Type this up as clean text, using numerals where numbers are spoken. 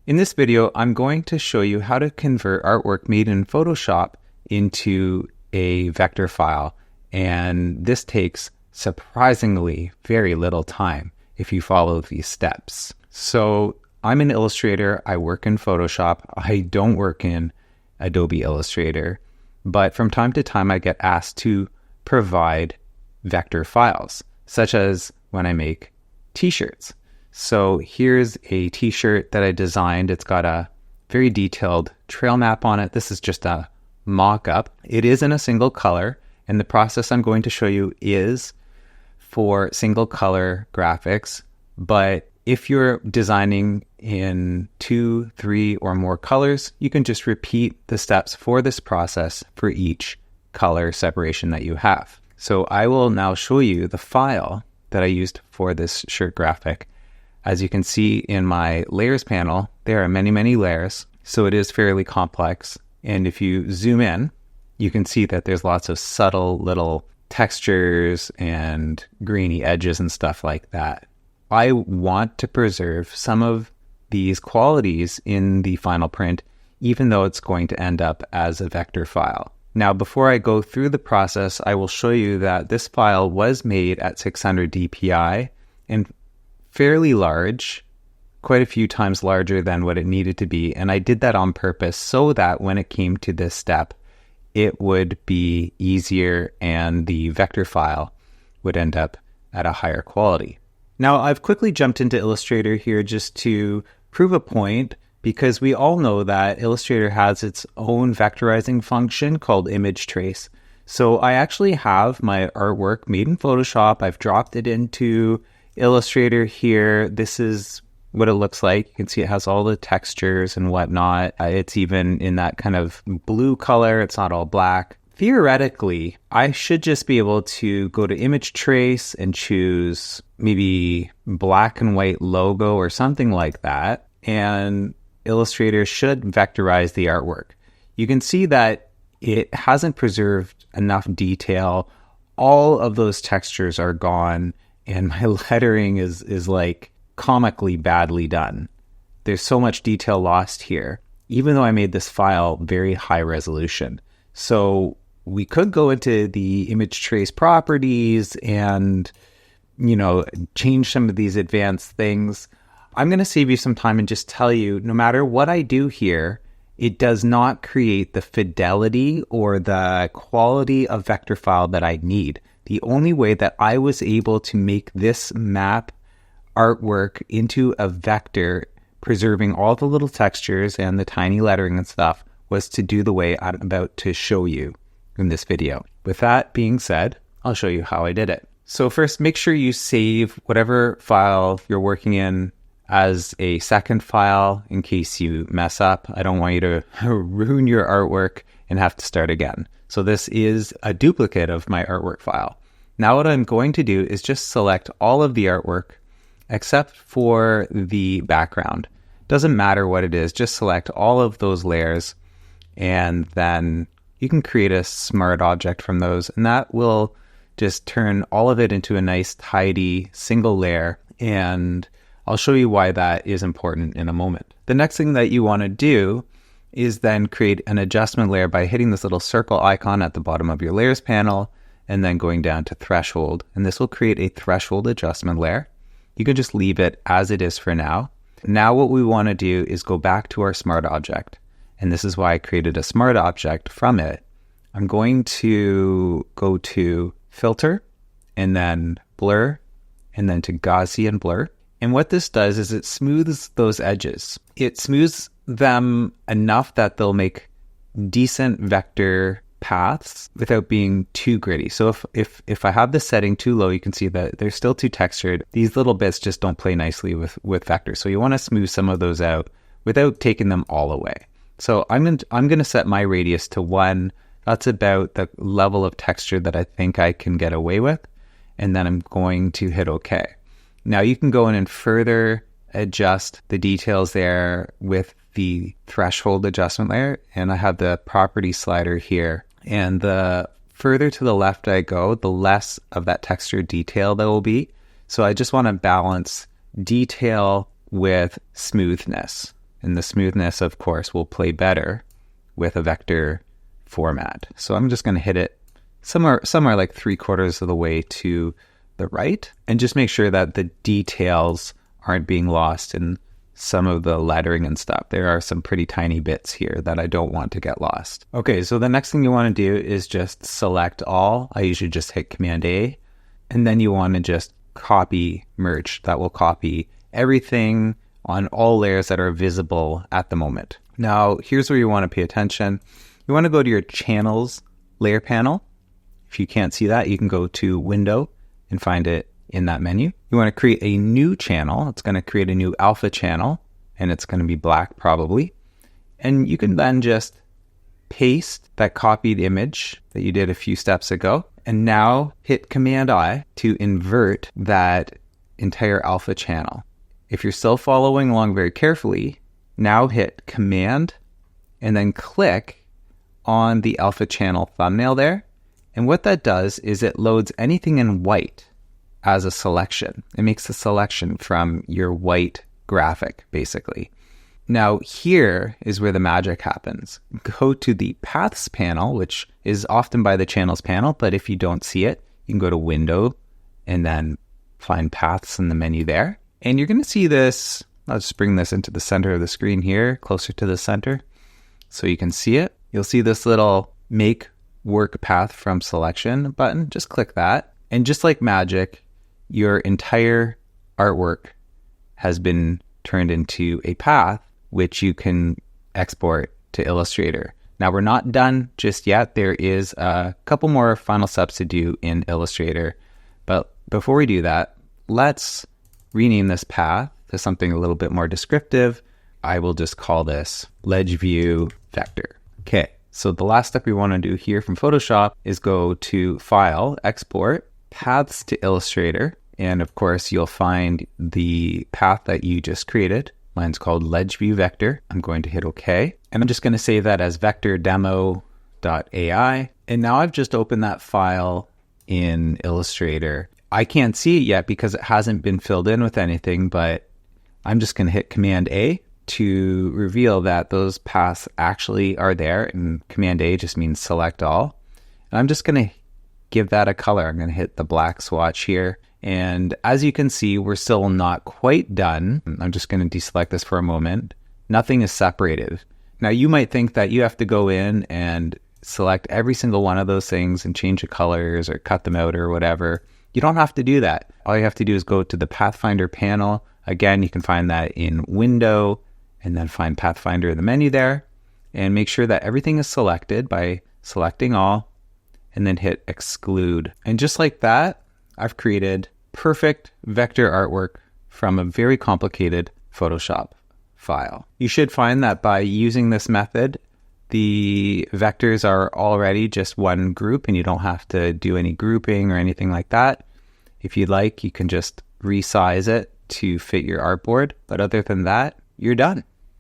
In this video, I'm going to show you how to convert artwork made in Photoshop into a vector file. And this takes surprisingly very little time if you follow these steps. So I'm an illustrator. I work in Photoshop. I don't work in Adobe Illustrator. But from time to time, I get asked to provide vector files, such as when I make t-shirts. So here's a t-shirt that I designed. It's got a very detailed trail map on it. This is just a mock-up. It is in a single color, and the process I'm going to show you is for single color graphics. But if you're designing in 2, 3, or more colors, you can just repeat the steps for this process for each color separation that you have. So I will now show you the file that I used for this shirt graphic. As you can see in my layers panel, there are many, many layers, so it is fairly complex. And if you zoom in, you can see that there's lots of subtle little textures and grainy edges and stuff like that. I want to preserve some of these qualities in the final print, even though it's going to end up as a vector file. Now, before I go through the process, I will show you that this file was made at 600 dpi and fairly large, quite a few times larger than what it needed to be. And I did that on purpose so that when it came to this step, it would be easier and the vector file would end up at a higher quality. Now, I've quickly jumped into Illustrator here just to prove a point, because we all know that Illustrator has its own vectorizing function called image trace. So I actually have my artwork made in Photoshop. I've dropped it into Illustrator here. This is what it looks like. You can see it has all the textures and whatnot. It's even in that kind of blue color. It's not all black. Theoretically, I should just be able to go to image trace and choose maybe black and white logo or something like that. And Illustrator should vectorize the artwork. You can see that it hasn't preserved enough detail. All of those textures are gone. And my lettering is like comically badly done. There's so much detail lost here, even though I made this file very high resolution. So we could go into the image trace properties and, change some of these advanced things. I'm going to save you some time and just tell you, no matter what I do here, it does not create the fidelity or the quality of vector file that I need. The only way that I was able to make this map artwork into a vector, preserving all the little textures and the tiny lettering and stuff, was to do the way I'm about to show you in this video. With that being said, I'll show you how I did it. So first, make sure you save whatever file you're working in as a second file in case you mess up. I don't want you to ruin your artwork and have to start again. So this is a duplicate of my artwork file. Now what I'm going to do is just select all of the artwork except for the background. Doesn't matter what it is, just select all of those layers, and then you can create a smart object from those, and that will just turn all of it into a nice tidy single layer, and I'll show you why that is important in a moment. The next thing that you want to do is then create an adjustment layer by hitting this little circle icon at the bottom of your layers panel and then going down to threshold. And this will create a threshold adjustment layer. You can just leave it as it is for now. Now what we want to do is go back to our smart object. And this is why I created a smart object from it. I'm going to go to filter and then blur and then to Gaussian blur. And what this does is it smooths those edges. It smooths them enough that they'll make decent vector paths without being too gritty. So if I have the setting too low, you can see that they're still too textured. These little bits just don't play nicely with vectors. So you want to smooth some of those out without taking them all away. So I'm going to set my radius to 1. That's about the level of texture that I think I can get away with. And then I'm going to hit OK. Now you can go in and further adjust the details there with the threshold adjustment layer. And I have the property slider here. And the further to the left I go, the less of that texture detail there will be. So I just want to balance detail with smoothness. And the smoothness, of course, will play better with a vector format. So I'm just going to hit it somewhere like 3/4 of the way to the right, and just make sure that the details aren't being lost in some of the lettering and stuff. There are some pretty tiny bits here that I don't want to get lost. Okay, so the next thing you want to do is just select all. I usually just hit Command A, and then you want to just copy merge. That will copy everything on all layers that are visible at the moment. Now, here's where you want to pay attention. You want to go to your channels layer panel. If you can't see that, you can go to Window and find it in that menu. You want to create a new channel. It's going to create a new alpha channel, and it's going to be black probably. And you can then just paste that copied image that you did a few steps ago, and now hit Command I to invert that entire alpha channel. If you're still following along very carefully, now hit Command and then click on the alpha channel thumbnail there. And what that does is it loads anything in white as a selection. It makes a selection from your white graphic, basically. Now, here is where the magic happens. Go to the Paths panel, which is often by the Channels panel, but if you don't see it, you can go to Window and then find Paths in the menu there. And you're going to see this. I'll just bring this into the center of the screen here, closer to the center, so you can see it. You'll see this little Make Work Path from Selection button. Just click that. And just like magic, your entire artwork has been turned into a path, which you can export to Illustrator. Now, we're not done just yet. There is a couple more final steps to do in Illustrator. But before we do that, let's rename this path to something a little bit more descriptive. I will just call this Ledge View Vector. Okay, so the last step we want to do here from Photoshop is go to File, Export, Paths to Illustrator. And of course, you'll find the path that you just created. Mine's called Ledge View Vector. I'm going to hit OK. And I'm just going to save that as vectordemo.ai. And now I've just opened that file in Illustrator. I can't see it yet because it hasn't been filled in with anything, but I'm just going to hit Command A to reveal that those paths actually are there. And Command A just means select all. And I'm just going to give that a color. I'm going to hit the black swatch here. And as you can see, we're still not quite done. I'm just going to deselect this for a moment. Nothing is separated. Now, you might think that you have to go in and select every single one of those things and change the colors or cut them out or whatever. You don't have to do that. All you have to do is go to the Pathfinder panel. Again, you can find that in Window and then find Pathfinder in the menu there. And make sure that everything is selected by selecting all and then hit Exclude. And just like that, I've created perfect vector artwork from a very complicated Photoshop file. You should find that by using this method, the vectors are already just one group and you don't have to do any grouping or anything like that. If you'd like, you can just resize it to fit your artboard. But other than that, you're done.